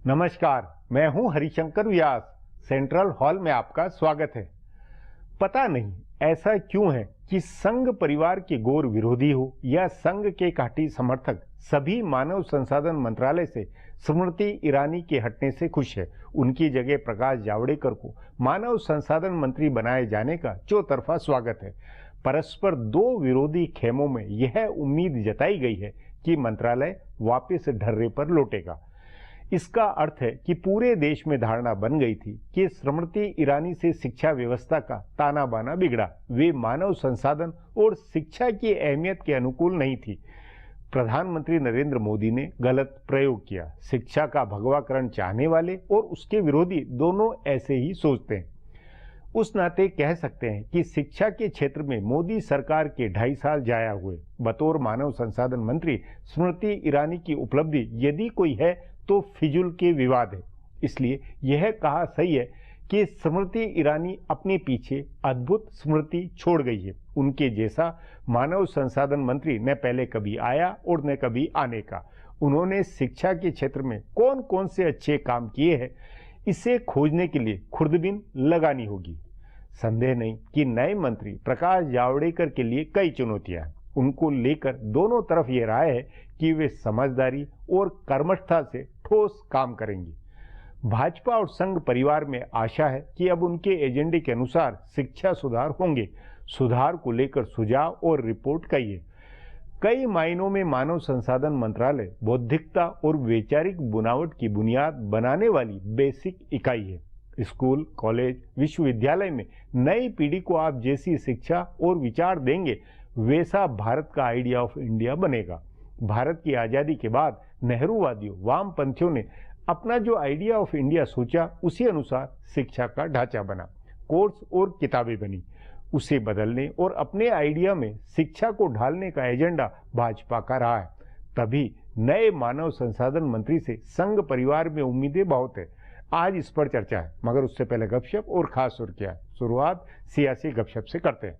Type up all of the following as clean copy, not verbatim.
नमस्कार, मैं हूं हरिशंकर व्यास। सेंट्रल हॉल में आपका स्वागत है। पता नहीं ऐसा क्यों है कि संघ परिवार के घोर विरोधी हो या संघ के काठी समर्थक सभी मानव संसाधन मंत्रालय से स्मृति ईरानी के हटने से खुश है। उनकी जगह प्रकाश जावड़ेकर को मानव संसाधन मंत्री बनाए जाने का चौतरफा स्वागत है। परस्पर दो विरोधी खेमों में यह उम्मीद जताई गई है कि मंत्रालय वापस ढर्रे पर लौटेगा। इसका अर्थ है कि पूरे देश में धारणा बन गई थी कि स्मृति ईरानी से शिक्षा व्यवस्था का ताना बाना बिगड़ा। वे मानव संसाधन और शिक्षा की अहमियत के अनुकूल नहीं थी। प्रधानमंत्री नरेंद्र मोदी ने गलत प्रयोग किया। शिक्षा का भगवाकरण चाहने वाले और उसके विरोधी दोनों ऐसे ही सोचते हैं। उस नाते कह सकते हैं कि शिक्षा के क्षेत्र में मोदी सरकार के 2.5 साल जाया हुए। बतौर मानव संसाधन मंत्री स्मृति ईरानी की उपलब्धि यदि कोई है तो फिजूल के विवाद है। इसलिए यह कहा सही है कि स्मृति ईरानी अपने पीछे अद्भुत स्मृति छोड़ गई है। उनके जैसा मानव संसाधन मंत्री न पहले कभी आया और न कभी आने का। उन्होंने शिक्षा के क्षेत्र में कौन कौन से अच्छे काम किए हैं, इसे खोजने के लिए खुर्दबीन लगानी होगी। संदेह नहीं कि नए मंत्री प्रकाश जावड़ेकर के लिए कई चुनौतियां हैं। उनको लेकर दोनों तरफ ये राय है कि वे समझदारी और कर्मठता से ठोस काम करेंगे। भाजपा और संघ परिवार में आशा है कि अब उनके एजेंडे के अनुसार शिक्षा सुधार होंगे। सुधार को लेकर सुझाव और रिपोर्ट कई है। कई मायनों में मानव संसाधन मंत्रालय बौद्धिकता और वैचारिक बुनावट की बुनियाद बनाने वाली बेसिक इकाई है। स्कूल, कॉलेज, विश्वविद्यालय में नई पीढ़ी को आप जैसी शिक्षा और विचार देंगे, वैसा भारत का आइडिया ऑफ इंडिया बनेगा। भारत की आजादी के बाद नेहरूवादियों, वामपंथियों ने अपना जो आइडिया ऑफ इंडिया सोचा, उसी अनुसार शिक्षा का ढांचा बना, कोर्स और किताबें बनी। उसे बदलने और अपने आइडिया में शिक्षा को ढालने का एजेंडा भाजपा का रहा है। तभी नए मानव संसाधन मंत्री से संघ परिवार में उम्मीदें बहुत है। आज इस पर चर्चा है, मगर उससे पहले गपशप और खास सुर्खियां। शुरुआत सियासी गपशप से करते हैं।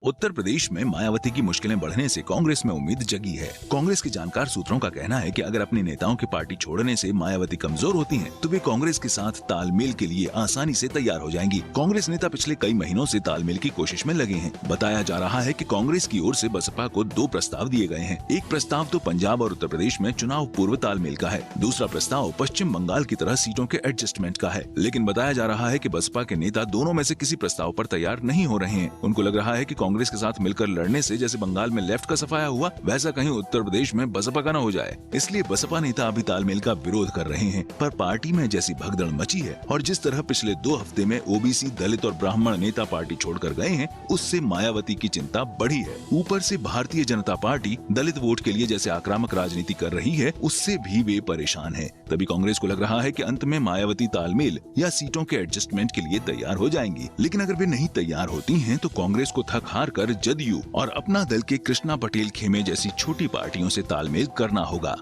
उत्तर प्रदेश में मायावती की मुश्किलें बढ़ने से कांग्रेस में उम्मीद जगी है। कांग्रेस के जानकार सूत्रों का कहना है कि अगर अपने नेताओं की पार्टी छोड़ने से मायावती कमजोर होती हैं, तो वे कांग्रेस के साथ तालमेल के लिए आसानी से तैयार हो जाएंगी। कांग्रेस नेता पिछले कई महीनों से तालमेल की कोशिश में लगे हैं। बताया जा रहा है कि कांग्रेस की ओर से बसपा को 2 प्रस्ताव दिए गए हैं। एक प्रस्ताव तो पंजाब और उत्तर प्रदेश में चुनाव पूर्व तालमेल का है। दूसरा प्रस्ताव पश्चिम बंगाल की तरह सीटों के एडजस्टमेंट का है। लेकिन बताया जा रहा है कि बसपा के नेता दोनों में से किसी प्रस्ताव पर तैयार नहीं हो रहे हैं। उनको लग रहा है कि कांग्रेस के साथ मिलकर लड़ने से जैसे बंगाल में लेफ्ट का सफाया हुआ, वैसा कहीं उत्तर प्रदेश में बसपा का न हो जाए। इसलिए बसपा नेता अभी तालमेल का विरोध कर रहे हैं। पर पार्टी में जैसी भगदड़ मची है और जिस तरह पिछले 2 हफ्ते में ओबीसी, दलित और ब्राह्मण नेता पार्टी छोड़कर गए हैं, उससे मायावती की चिंता बढ़ी है। ऊपर से भारतीय जनता पार्टी दलित वोट के लिए जैसे आक्रामक राजनीति कर रही है, उससे भी वे परेशान है। तभी कांग्रेस को लग रहा है कि अंत में मायावती तालमेल या सीटों के एडजस्टमेंट के लिए तैयार हो जाएंगी। लेकिन अगर वे नहीं तैयार होती हैं, तो कांग्रेस को थक हार कर जदयू और अपना दल के कृष्णा पटेल खेमे जैसी छोटी पार्टियों से तालमेल करना होगा।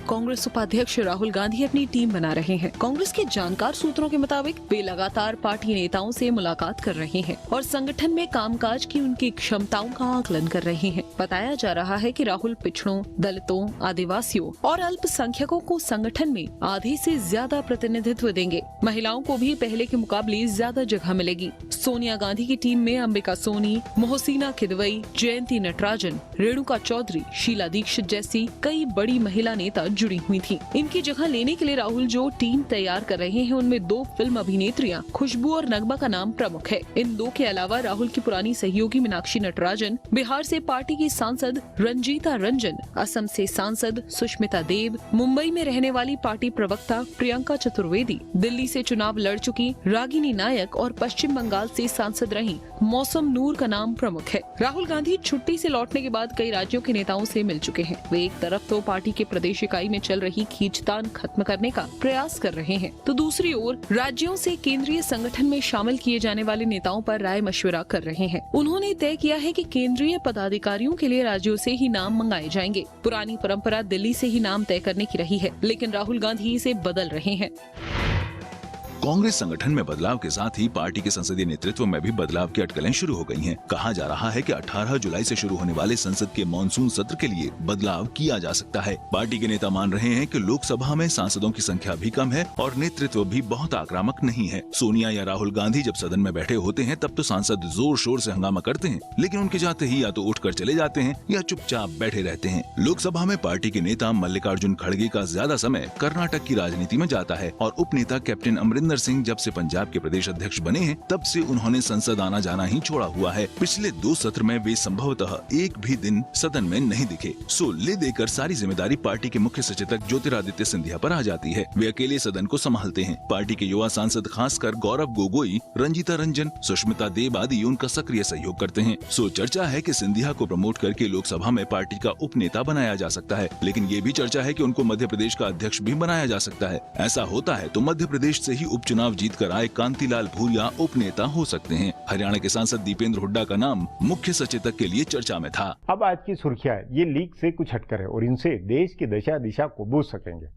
कांग्रेस उपाध्यक्ष राहुल गांधी अपनी टीम बना रहे हैं। कांग्रेस के जानकार सूत्रों के मुताबिक वे लगातार पार्टी नेताओं से मुलाकात कर रहे हैं और संगठन में कामकाज की उनकी क्षमताओं का आकलन कर रहे हैं। बताया जा रहा है कि राहुल पिछड़ों, दलितों, आदिवासियों और अल्पसंख्यकों को संगठन में आधे से ज्यादा प्रतिनिधित्व देंगे। महिलाओं को भी पहले के मुकाबले ज्यादा जगह मिलेगी। सोनिया गांधी की टीम में अंबिका सोनी, मोहसिना किदवई, जयंती नटराजन, रेणुका चौधरी, शीला दीक्षित जैसी कई बड़ी महिला नेता जुड़ी हुई थी। इनकी जगह लेने के लिए राहुल जो टीम तैयार कर रहे हैं, उनमें 2 फिल्म अभिनेत्रियां खुशबू और नगमा का नाम प्रमुख है। इन 2 के अलावा राहुल की पुरानी सहयोगी मीनाक्षी नटराजन, बिहार से पार्टी की सांसद रंजीता रंजन, असम से सांसद सुष्मिता देव, मुंबई में रहने वाली पार्टी प्रवक्ता प्रियंका चतुर्वेदी, दिल्ली से चुनाव लड़ चुकी रागिनी नायक और पश्चिम बंगाल से सांसद रही मौसम नूर का नाम प्रमुख है। राहुल गांधी छुट्टी से लौटने के बाद कई राज्यों के नेताओं से मिल चुके हैं। वे एक तरफ तो पार्टी के प्रदेश इकाई में चल रही खींचतान खत्म करने का प्रयास कर रहे हैं, तो दूसरी ओर राज्यों से केंद्रीय संगठन में शामिल किए जाने वाले नेताओं पर राय मशविरा कर रहे हैं। उन्होंने तय किया है कि केंद्रीय पदाधिकारियों के लिए राज्यों से ही नाम मंगाए जाएंगे। पुरानी परंपरा दिल्ली से ही नाम तय करने की रही है, लेकिन राहुल गांधी इसे बदल रहे हैं। कांग्रेस संगठन में बदलाव के साथ ही पार्टी के संसदीय नेतृत्व में भी बदलाव की अटकलें शुरू हो गई हैं। कहा जा रहा है कि 18 जुलाई से शुरू होने वाले संसद के मॉनसून सत्र के लिए बदलाव किया जा सकता है। पार्टी के नेता मान रहे हैं कि लोकसभा में सांसदों की संख्या भी कम है और नेतृत्व भी बहुत आक्रामक नहीं है। सोनिया या राहुल गांधी जब सदन में बैठे होते हैं तब तो सांसद जोर शोर से हंगामा करते हैं, लेकिन उनके जाते ही या तो उठकर चले जाते हैं या चुपचाप बैठे रहते हैं। लोकसभा में पार्टी के नेता मल्लिकार्जुन खड़गे का ज्यादा समय कर्नाटक की राजनीति में जाता है और उपनेता कैप्टन अमरिंदर सिंह जब से पंजाब के प्रदेश अध्यक्ष बने हैं तब से उन्होंने संसद आना जाना ही छोड़ा हुआ है। पिछले 2 सत्र में वे संभवतः एक भी दिन सदन में नहीं दिखे। सो ले देकर सारी जिम्मेदारी पार्टी के मुख्य सचेतक ज्योतिरादित्य सिंधिया पर आ जाती है। वे अकेले सदन को संभालते हैं। पार्टी के युवा सांसद खासकर गौरव गोगोई, रंजीता रंजन, सुष्मिता देव आदि उनका सक्रिय सहयोग करते हैं। सो चर्चा है कि सिंधिया को प्रमोट करके लोकसभा में पार्टी का उपनेता बनाया जा सकता है, लेकिन ये भी चर्चा है कि उनको मध्य प्रदेश का अध्यक्ष भी बनाया जा सकता है। ऐसा होता है तो मध्य प्रदेश से ही उपचुनाव जीतकर आए कांतिलाल भूरिया उपनेता हो सकते हैं। हरियाणा के सांसद दीपेंद्र हुड्डा का नाम मुख्य सचेतक के लिए चर्चा में था। अब आज की सुर्खियां ये लीक से कुछ हटकर है और इनसे देश की दशा दिशा को बूझ सकेंगे।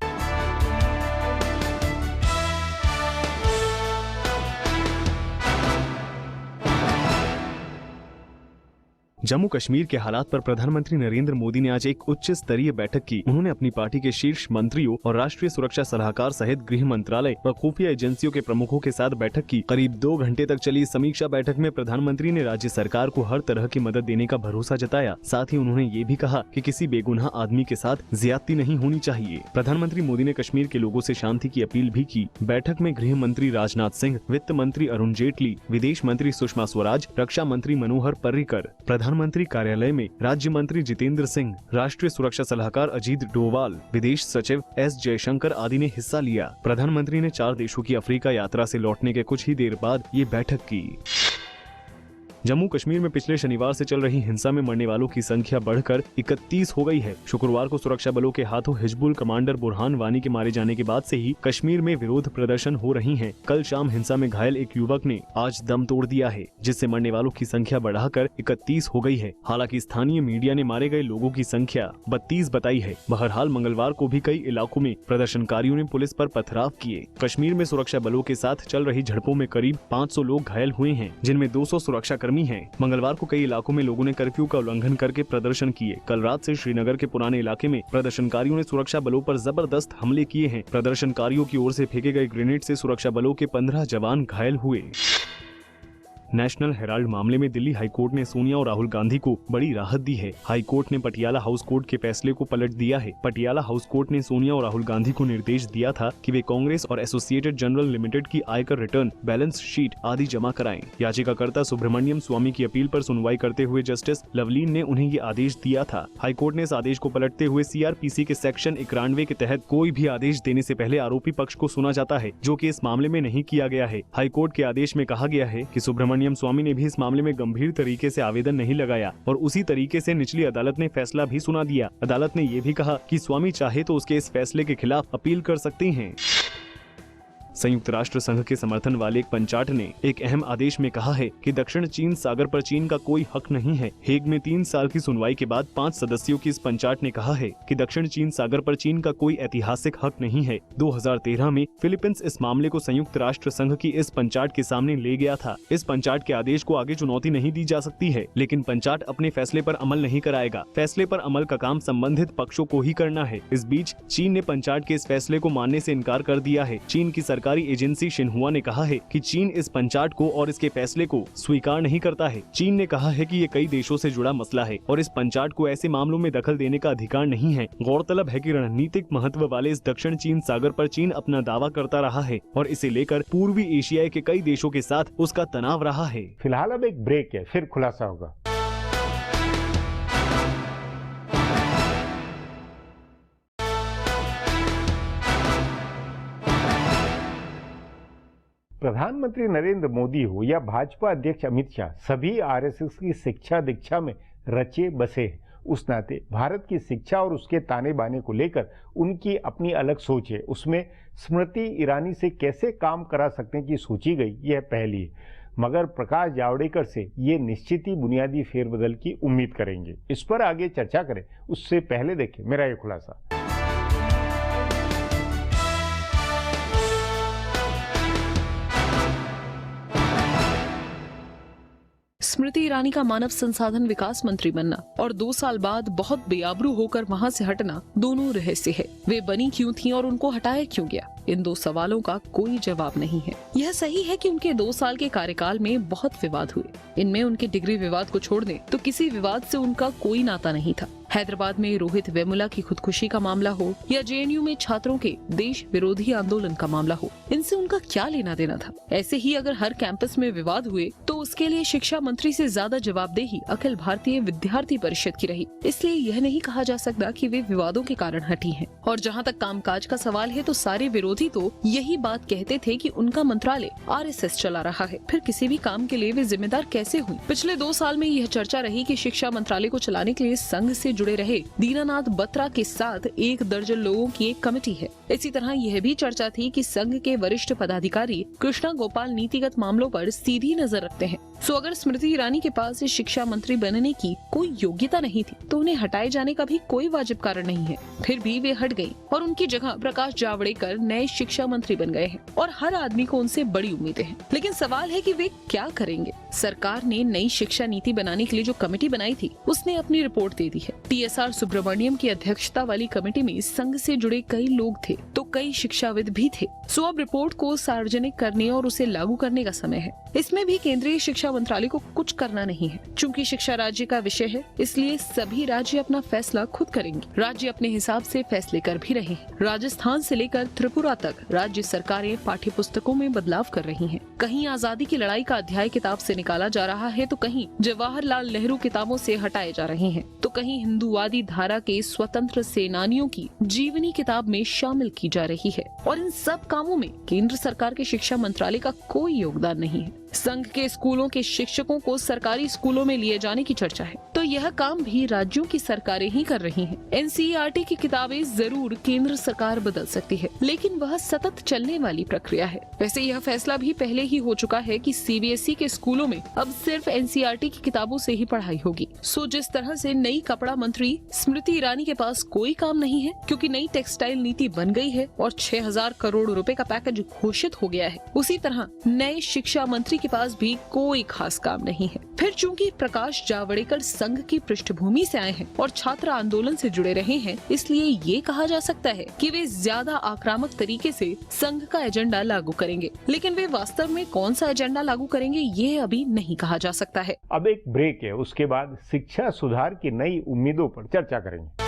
जम्मू कश्मीर के हालात पर प्रधानमंत्री नरेंद्र मोदी ने आज एक उच्च स्तरीय बैठक की। उन्होंने अपनी पार्टी के शीर्ष मंत्रियों और राष्ट्रीय सुरक्षा सलाहकार सहित गृह मंत्रालय व खुफिया एजेंसियों के प्रमुखों के साथ बैठक की। करीब 2 घंटे तक चली इस समीक्षा बैठक में प्रधानमंत्री ने राज्य सरकार को हर तरह की मदद देने का भरोसा जताया। साथ ही उन्होंने ये भी कहा कि किसी बेगुनाह आदमी के साथ ज्यादती नहीं होनी चाहिए। प्रधानमंत्री मोदी ने कश्मीर के लोगों से शांति की अपील भी की। बैठक में गृह मंत्री राजनाथ सिंह, वित्त मंत्री अरुण जेटली, विदेश मंत्री सुषमा स्वराज, रक्षा मंत्री मनोहर पर्रिकर, प्रधानमंत्री कार्यालय में राज्य मंत्री जितेंद्र सिंह, राष्ट्रीय सुरक्षा सलाहकार अजीत डोवाल, विदेश सचिव एस जयशंकर आदि ने हिस्सा लिया। प्रधानमंत्री ने 4 देशों की अफ्रीका यात्रा से लौटने के कुछ ही देर बाद ये बैठक की। जम्मू कश्मीर में पिछले शनिवार से चल रही हिंसा में मरने वालों की संख्या बढ़कर 31 हो गई है। शुक्रवार को सुरक्षा बलों के हाथों हिजबुल कमांडर बुरहान वानी के मारे जाने के बाद से ही कश्मीर में विरोध प्रदर्शन हो रही हैं। कल शाम हिंसा में घायल एक युवक ने आज दम तोड़ दिया है, जिससे मरने वालों की संख्या बढ़ाकर 31 हो गई है। हालांकि स्थानीय मीडिया ने मारे गए लोगों की संख्या 32 बताई है। बहरहाल मंगलवार को भी कई इलाकों में प्रदर्शनकारियों ने पुलिस पर पथराव किए। कश्मीर में सुरक्षा बलों के साथ चल रही झड़पों में करीब 500 लोग घायल हुए हैं, जिनमें 200 सुरक्षा कर्मी हैं। मंगलवार को कई इलाकों में लोगों ने कर्फ्यू का उल्लंघन करके प्रदर्शन किए। कल रात से श्रीनगर के पुराने इलाके में प्रदर्शनकारियों ने सुरक्षा बलों पर जबरदस्त हमले किए हैं। प्रदर्शनकारियों की ओर से फेंके गए ग्रेनेड से सुरक्षा बलों के 15 जवान घायल हुए। नेशनल हेराल्ड मामले में दिल्ली हाईकोर्ट ने सोनिया और राहुल गांधी को बड़ी राहत दी है। हाईकोर्ट ने पटियाला हाउस कोर्ट के फैसले को पलट दिया है। पटियाला हाउस कोर्ट ने सोनिया और राहुल गांधी को निर्देश दिया था कि वे कांग्रेस और एसोसिएटेड जनरल लिमिटेड की आयकर रिटर्न, बैलेंस शीट आदि जमा कराएं। याचिकाकर्ता सुब्रमण्यम स्वामी की अपील पर सुनवाई करते हुए जस्टिस लवलीन ने उन्हें ये आदेश दिया था। हाईकोर्ट ने इस आदेश को पलटते हुए सीआरपीसी के सेक्शन 91 के तहत कोई भी आदेश देने से पहले आरोपी पक्ष को सुना जाता है, जो कि इस मामले में नहीं किया गया है। हाईकोर्ट के आदेश में कहा गया है कि सुब्रमण्यम स्वामी ने भी इस मामले में गंभीर तरीके से आवेदन नहीं लगाया और उसी तरीके से निचली अदालत ने फैसला भी सुना दिया। अदालत ने ये भी कहा कि स्वामी चाहे तो उसके इस फैसले के खिलाफ अपील कर सकते हैं। संयुक्त राष्ट्र संघ के समर्थन वाले एक पंचाट ने एक अहम आदेश में कहा है कि दक्षिण चीन सागर पर चीन का कोई हक नहीं है। हेग में 3 साल की सुनवाई के बाद 5 सदस्यों की इस पंचाट ने कहा है कि दक्षिण चीन सागर पर चीन का कोई ऐतिहासिक हक नहीं है। 2013 में फिलीपींस इस मामले को संयुक्त राष्ट्र संघ की इस पंचाट के सामने ले गया था। इस पंचाट के आदेश को आगे चुनौती नहीं दी जा सकती है, लेकिन पंचाट अपने फैसले पर अमल नहीं कराएगा। फैसले पर अमल का काम संबंधित पक्षों को ही करना है। इस बीच चीन ने पंचाट के इस फैसले को मानने से इनकार कर दिया है। चीन की सरकारी एजेंसी शिन्हुआ ने कहा है कि चीन इस पंचाट को और इसके फैसले को स्वीकार नहीं करता है। चीन ने कहा है कि ये कई देशों से जुड़ा मसला है और इस पंचाट को ऐसे मामलों में दखल देने का अधिकार नहीं है। गौरतलब है कि रणनीतिक महत्व वाले इस दक्षिण चीन सागर पर चीन अपना दावा करता रहा है और इसे लेकर पूर्वी एशिया के कई देशों के साथ उसका तनाव रहा है। फिलहाल अब एक ब्रेक है, फिर खुलासा होगा। प्रधानमंत्री नरेंद्र मोदी हो या भाजपा अध्यक्ष अमित शाह, सभी आरएसएस की शिक्षा दीक्षा में रचे बसे हैं। उस नाते भारत की शिक्षा और उसके ताने बाने को लेकर उनकी अपनी अलग सोच है। उसमें स्मृति ईरानी से कैसे काम करा सकते हैं कि सोची गई, यह पहली है, मगर प्रकाश जावड़ेकर से ये निश्चित ही बुनियादी फेरबदल की उम्मीद करेंगे। इस पर आगे चर्चा करें उससे पहले देखें मेरा ये खुलासा। स्मृति ईरानी का मानव संसाधन विकास मंत्री बनना और 2 साल बाद बहुत बेआबरू होकर वहां से हटना दोनों रहस्य है। वे बनी क्यों थी और उनको हटाया क्यों गया, इन 2 सवालों का कोई जवाब नहीं है। यह सही है कि उनके 2 साल के कार्यकाल में बहुत विवाद हुए। इनमें उनके डिग्री विवाद को छोड़ दें तो किसी विवाद से उनका कोई नाता नहीं था। हैदराबाद में रोहित वेमुला की खुदकुशी का मामला हो या जेएनयू में छात्रों के देश विरोधी आंदोलन का मामला हो, इनसे उनका क्या लेना देना था। ऐसे ही अगर हर कैंपस में विवाद हुए तो उसके लिए शिक्षा मंत्री से ज्यादा जवाबदेही अखिल भारतीय विद्यार्थी परिषद की रही। इसलिए यह नहीं कहा जा सकता कि वे विवादों के कारण हटी हैं। और जहां तक कामकाज का सवाल है तो सारे विरोधी तो यही बात कहते थे कि उनका मंत्रालय आरएसएस चला रहा है, फिर किसी भी काम के लिए वे जिम्मेदार कैसे हुई। पिछले 2 साल में यह चर्चा रही कि शिक्षा मंत्रालय को चलाने के लिए संघ से जुड़े रहे दीनानाथ बत्रा के साथ 1 दर्जन लोगों की एक कमेटी है। इसी तरह यह भी चर्चा थी कि संघ के वरिष्ठ पदाधिकारी कृष्णा गोपाल नीतिगत मामलों पर सीधी नजर रखते हैं। सो अगर स्मृति ईरानी के पास शिक्षा मंत्री बनने की कोई योग्यता नहीं थी तो उन्हें हटाए जाने का भी कोई वाजिब कारण नहीं है। फिर भी वे हट गयी और उनकी जगह प्रकाश जावड़ेकर नए शिक्षा मंत्री बन गए हैं और हर आदमी को उनसे बड़ी उम्मीदें हैं। लेकिन सवाल है कि वे क्या करेंगे। सरकार ने नई शिक्षा नीति बनाने के लिए जो कमेटी बनाई थी उसने अपनी रिपोर्ट दे दी है। टीएसआर सुब्रमण्यम की अध्यक्षता वाली कमेटी में संघ से जुड़े कई लोग थे तो कई शिक्षाविद भी थे। सो अब रिपोर्ट को सार्वजनिक करने और उसे लागू करने का समय है। इसमें भी केंद्रीय शिक्षा मंत्रालय को कुछ करना नहीं है। चूंकि शिक्षा राज्य का विषय है इसलिए सभी राज्य अपना फैसला खुद करेंगे। राज्य अपने हिसाब से फैसले कर भी रहे हैं। राजस्थान से लेकर त्रिपुरा तक राज्य सरकारें पाठ्य पुस्तकों में बदलाव कर रही हैं। कहीं आजादी की लड़ाई का अध्याय किताब से निकाला जा रहा है तो कहीं जवाहरलाल नेहरू किताबों से हटाए जा रहे हैं तो कहीं हिंदूवादी धारा के स्वतंत्र सेनानियों की जीवनी किताब में शामिल की जा रही है। और इन सब कामों में केंद्र सरकार के शिक्षा मंत्रालय का कोई योगदान नहीं है। संघ के स्कूलों के शिक्षकों को सरकारी स्कूलों में लिए जाने की चर्चा है तो यह काम भी राज्यों की सरकारें ही कर रही हैं। एनसीईआरटी की किताबें जरूर केंद्र सरकार बदल सकती है लेकिन वह सतत चलने वाली प्रक्रिया है। वैसे यह फैसला भी पहले ही हो चुका है कि सीबीएसई के स्कूलों में अब सिर्फ एनसीईआरटी की किताबों से ही पढ़ाई होगी। सो जिस तरह से नई कपड़ा मंत्री स्मृति ईरानी के पास कोई काम नहीं है क्योंकि नई टेक्सटाइल नीति बन गई है और 6000 करोड़ रुपए का पैकेज घोषित हो गया है, उसी तरह नए शिक्षा मंत्री के पास भी कोई खास काम नहीं है। फिर चूंकि प्रकाश जावड़ेकर संघ की पृष्ठभूमि से आए हैं और छात्र आंदोलन से जुड़े रहे हैं इसलिए ये कहा जा सकता है कि वे ज्यादा आक्रामक तरीके से संघ का एजेंडा लागू करेंगे। लेकिन वे वास्तव में कौन सा एजेंडा लागू करेंगे ये अभी नहीं कहा जा सकता है। अब एक ब्रेक है, उसके बाद शिक्षा सुधार की नई उम्मीदों पर चर्चा करेंगे।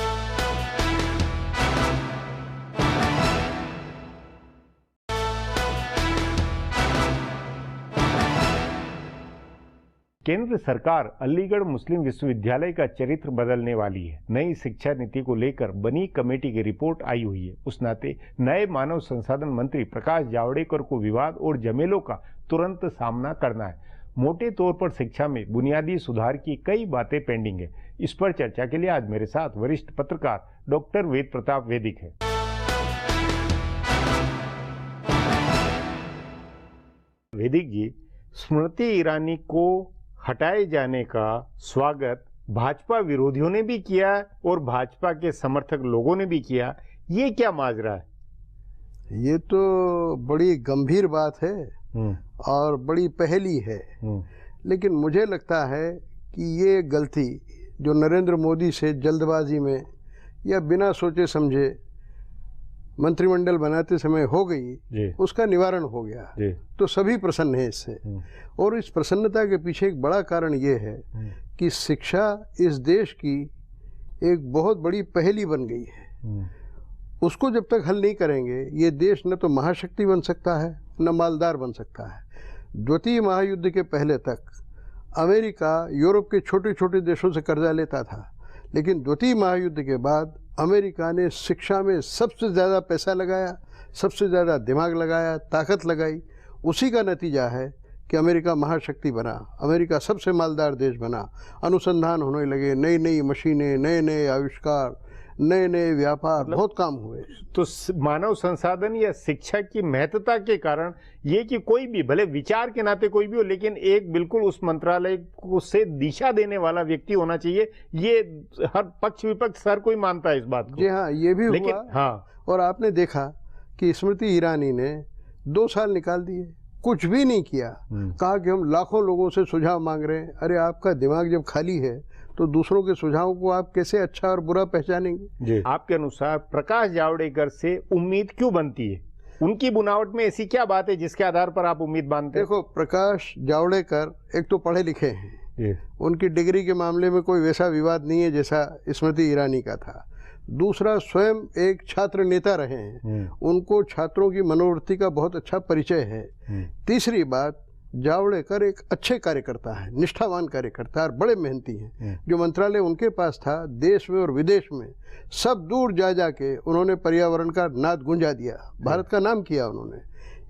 केंद्र सरकार अलीगढ़ मुस्लिम विश्वविद्यालय का चरित्र बदलने वाली है। नई शिक्षा नीति को लेकर बनी कमेटी की रिपोर्ट आई हुई है। उस नाते नए मानव संसाधन मंत्री प्रकाश जावड़ेकर को विवाद और जमेलों का तुरंत सामना करना है। मोटे तौर पर शिक्षा में बुनियादी सुधार की कई बातें पेंडिंग है। इस पर चर्चा के लिए आज मेरे साथ वरिष्ठ पत्रकार डॉक्टर वेद प्रताप वैदिक है। वैदिक जी, स्मृति ईरानी को हटाए जाने का स्वागत भाजपा विरोधियों ने भी किया और भाजपा के समर्थक लोगों ने भी किया। ये क्या माजरा है? ये तो बड़ी गंभीर बात है और बड़ी पहेली है। लेकिन मुझे लगता है कि ये गलती जो नरेंद्र मोदी से जल्दबाजी में या बिना सोचे समझे मंत्रिमंडल बनाते समय हो गई, उसका निवारण हो गया तो सभी प्रसन्न हैं इससे। और इस प्रसन्नता के पीछे एक बड़ा कारण ये है कि शिक्षा इस देश की एक बहुत बड़ी पहेली बन गई है। उसको जब तक हल नहीं करेंगे ये देश न तो महाशक्ति बन सकता है न मालदार बन सकता है। द्वितीय महायुद्ध के पहले तक अमेरिका यूरोप के छोटे छोटे देशों से कर्जा लेता था, लेकिन द्वितीय महायुद्ध के बाद अमेरिका ने शिक्षा में सबसे ज़्यादा पैसा लगाया, सबसे ज़्यादा दिमाग लगाया, ताकत लगाई। उसी का नतीजा है कि अमेरिका महाशक्ति बना, अमेरिका सबसे मालदार देश बना। अनुसंधान होने लगे, नई नई मशीनें, नए नए आविष्कार, नए नए व्यापार, बहुत काम हुए। तो मानव संसाधन या शिक्षा की महत्ता के कारण ये कि कोई भी भले विचार के नाते कोई भी हो, लेकिन एक बिल्कुल उस मंत्रालय को से दिशा देने वाला व्यक्ति होना चाहिए। ये हर पक्ष विपक्ष हर कोई मानता है इस बात को। जी हाँ, ये भी हुआ। हाँ, और आपने देखा कि स्मृति ईरानी ने 2 साल निकाल दिए, कुछ भी नहीं किया। कहा कि हम लाखों लोगों से सुझाव मांग रहे हैं। अरे आपका दिमाग जब खाली है तो दूसरों के सुझावों को आप कैसे अच्छा और बुरा पहचानेंगे? आपके अनुसार प्रकाश जावड़ेकर से उम्मीद क्यों बनती है? उनकी बुनावट में ऐसी क्या बात है जिसके आधार पर आप उम्मीद बांधते हैं? देखो, प्रकाश जावड़ेकर एक तो पढ़े लिखे हैं, उनकी डिग्री के मामले में कोई वैसा विवाद नहीं है जैसा स्मृति ईरानी का था। दूसरा, स्वयं एक छात्र नेता रहे हैं, उनको छात्रों की मनोवृत्ति का बहुत अच्छा परिचय है। तीसरी बात, जावड़ेकर एक अच्छे कार्यकर्ता है, निष्ठावान कार्यकर्ता और बड़े मेहनती हैं। जो मंत्रालय उनके पास था, देश में और विदेश में सब दूर जा जाके उन्होंने पर्यावरण का नाद गुंजा दिया, भारत का नाम किया उन्होंने।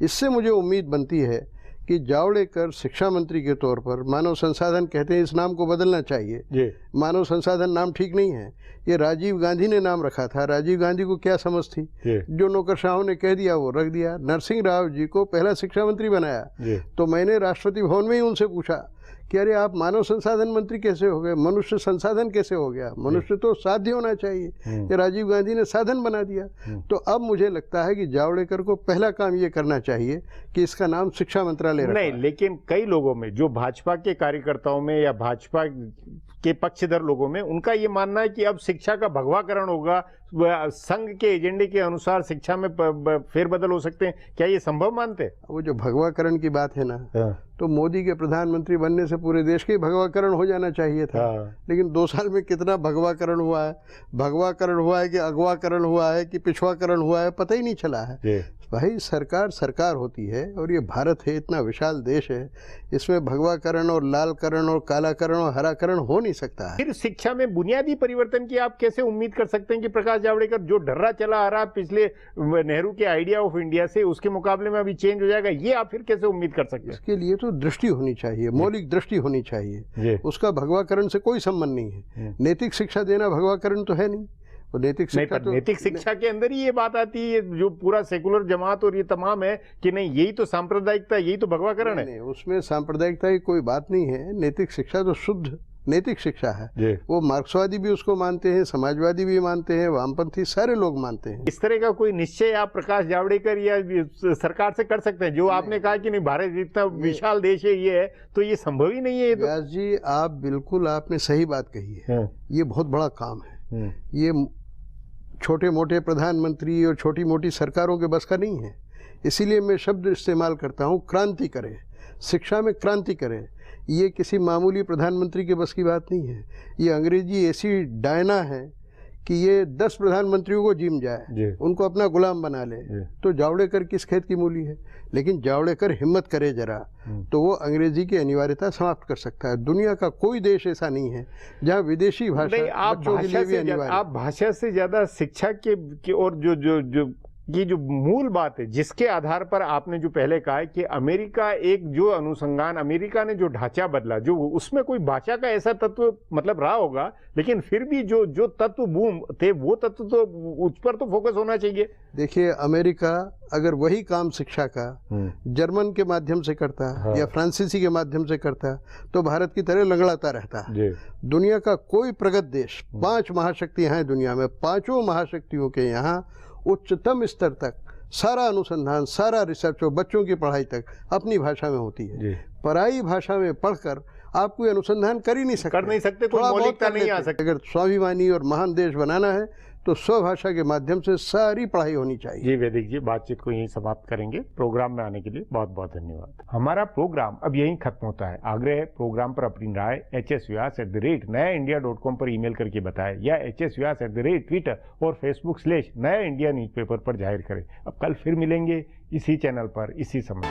इससे मुझे उम्मीद बनती है कि जावड़ेकर शिक्षा मंत्री के तौर पर, मानव संसाधन कहते हैं इस नाम को बदलना चाहिए, मानव संसाधन नाम ठीक नहीं है, ये राजीव गांधी ने नाम रखा था। राजीव गांधी को क्या समझ थी? जो नौकरशाहों ने कह दिया वो रख दिया। नरसिंह राव जी को पहला शिक्षा मंत्री बनाया, तो मैंने राष्ट्रपति भवन में ही उनसे पूछा कि अरे आप मानव संसाधन मंत्री कैसे हो गए, मनुष्य संसाधन कैसे हो गया? मनुष्य तो साध्य होना चाहिए, ये राजीव गांधी ने साधन बना दिया। तो अब मुझे लगता है कि जावड़ेकर को पहला काम ये करना चाहिए कि इसका नाम शिक्षा मंत्रालय रखा। नहीं, लेकिन कई लोगों में, जो भाजपा के कार्यकर्ताओं में या भाजपा के पक्षधर लोगों में, उनका ये मानना है कि अब शिक्षा का भगवाकरण होगा, संघ के एजेंडे के अनुसार शिक्षा में फेरबदल हो सकते हैं। क्या ये संभव मानते हैं? वो जो भगवाकरण की बात है ना, तो मोदी के प्रधानमंत्री बनने से पूरे देश के भगवाकरण हो जाना चाहिए था। लेकिन 2 साल में कितना भगवाकरण हुआ है? भगवाकरण हुआ है कि अगवाकरण हुआ है कि पिछवाकरण हुआ है, पता ही नहीं चला है। भाई, सरकार सरकार होती है और ये भारत है, इतना विशाल देश है, इसमें भगवाकरण और लालकरण और कालाकरण और हराकरण हो नहीं सकता है। फिर शिक्षा में बुनियादी परिवर्तन की आप कैसे उम्मीद कर सकते हैं कि प्रकाश जावड़ेकर जो ढर्रा चला आ रहा पिछले नेहरू के आइडिया ऑफ इंडिया से, उसके मुकाबले में अभी चेंज हो जाएगा? ये आप फिर कैसे उम्मीद कर सकते हैं? इसके लिए तो दृष्टि होनी चाहिए, मौलिक दृष्टि होनी चाहिए। उसका भगवाकरण से कोई संबंध नहीं है। नैतिक शिक्षा देना भगवाकरण तो है नहीं। नैतिक शिक्षा तो नैतिक शिक्षा के अंदर ही ये बात आती है, जो पूरा सेकुलर जमात और ये तमाम है कि नहीं, यही तो सांप्रदायिकता, यही तो भगवाकरण है। नहीं, उसमें सांप्रदायिकता की कोई बात नहीं है। नैतिक शिक्षा तो शुद्ध नैतिक शिक्षा है। वो मार्क्सवादी भी उसको मानते हैं, समाजवादी भी मानते हैं, वामपंथी सारे लोग मानते हैं। इस तरह का कोई निश्चय आप प्रकाश जावड़ेकर या सरकार से कर सकते हैं? जो आपने कहा कि नहीं, भारत इतना विशाल देश है, ये है, तो ये संभव ही नहीं है। व्यास जी, आप बिल्कुल, आपने सही बात कही है। ये बहुत बड़ा काम है। ये छोटे मोटे प्रधानमंत्री और छोटी मोटी सरकारों के बस का नहीं है। इसीलिए मैं शब्द इस्तेमाल करता हूँ, क्रांति करें, शिक्षा में क्रांति करें। ये किसी मामूली प्रधानमंत्री के बस की बात नहीं है। ये अंग्रेजी ऐसी डायना है कि ये 10 प्रधानमंत्रियों को जीम जाए, उनको अपना गुलाम बना ले। तो जावड़ेकर किस खेत की मूली है? लेकिन जावड़ेकर हिम्मत करे जरा, तो वो अंग्रेजी की अनिवार्यता समाप्त कर सकता है। दुनिया का कोई देश ऐसा नहीं है जहाँ विदेशी भाषा बच्चों के लिए भी अनिवार्य। आप भाषा से ज्यादा शिक्षा के और जो ये जो मूल बात है, जिसके आधार पर आपने जो पहले कहा है कि अमेरिका एक जो अनुसंधान, अमेरिका ने जो ढांचा बदला, जो उसमें कोई भाषा का ऐसा तत्व मतलब रहा होगा, लेकिन फिर भी जो तत्व बूम थे, वो तत्व तो उस पर तो फोकस होना चाहिए। देखिए, अमेरिका अगर वही काम शिक्षा का जर्मन के माध्यम से करता या फ्रांसीसी के माध्यम से करता, तो भारत की तरह लंगड़ाता रहता। दुनिया का कोई प्रगत देश, 5 महाशक्तियां हैं दुनिया में, 5 महाशक्तियों के यहाँ उच्चतम स्तर तक सारा अनुसंधान, सारा रिसर्च और बच्चों की पढ़ाई तक अपनी भाषा में होती है। पराई भाषा में पढ़कर आप कोई अनुसंधान कर ही नहीं सकते, कोई मौलिकता नहीं आ सकती। अगर स्वाभिमानी और महान देश बनाना है तो स्वभाषा के माध्यम से सारी पढ़ाई होनी चाहिए। जी वैदिक जी, बातचीत को यहीं समाप्त करेंगे। प्रोग्राम में आने के लिए बहुत बहुत धन्यवाद। हमारा प्रोग्राम अब यहीं खत्म होता है। आग्रह है, प्रोग्राम पर अपनी राय hsvyas@nayaindia.com पर ईमेल करके बताएं या hsvyas@Twitter और Facebook/नया इंडिया न्यूज़पेपर पर जाहिर करें। अब कल फिर मिलेंगे इसी चैनल पर, इसी समय।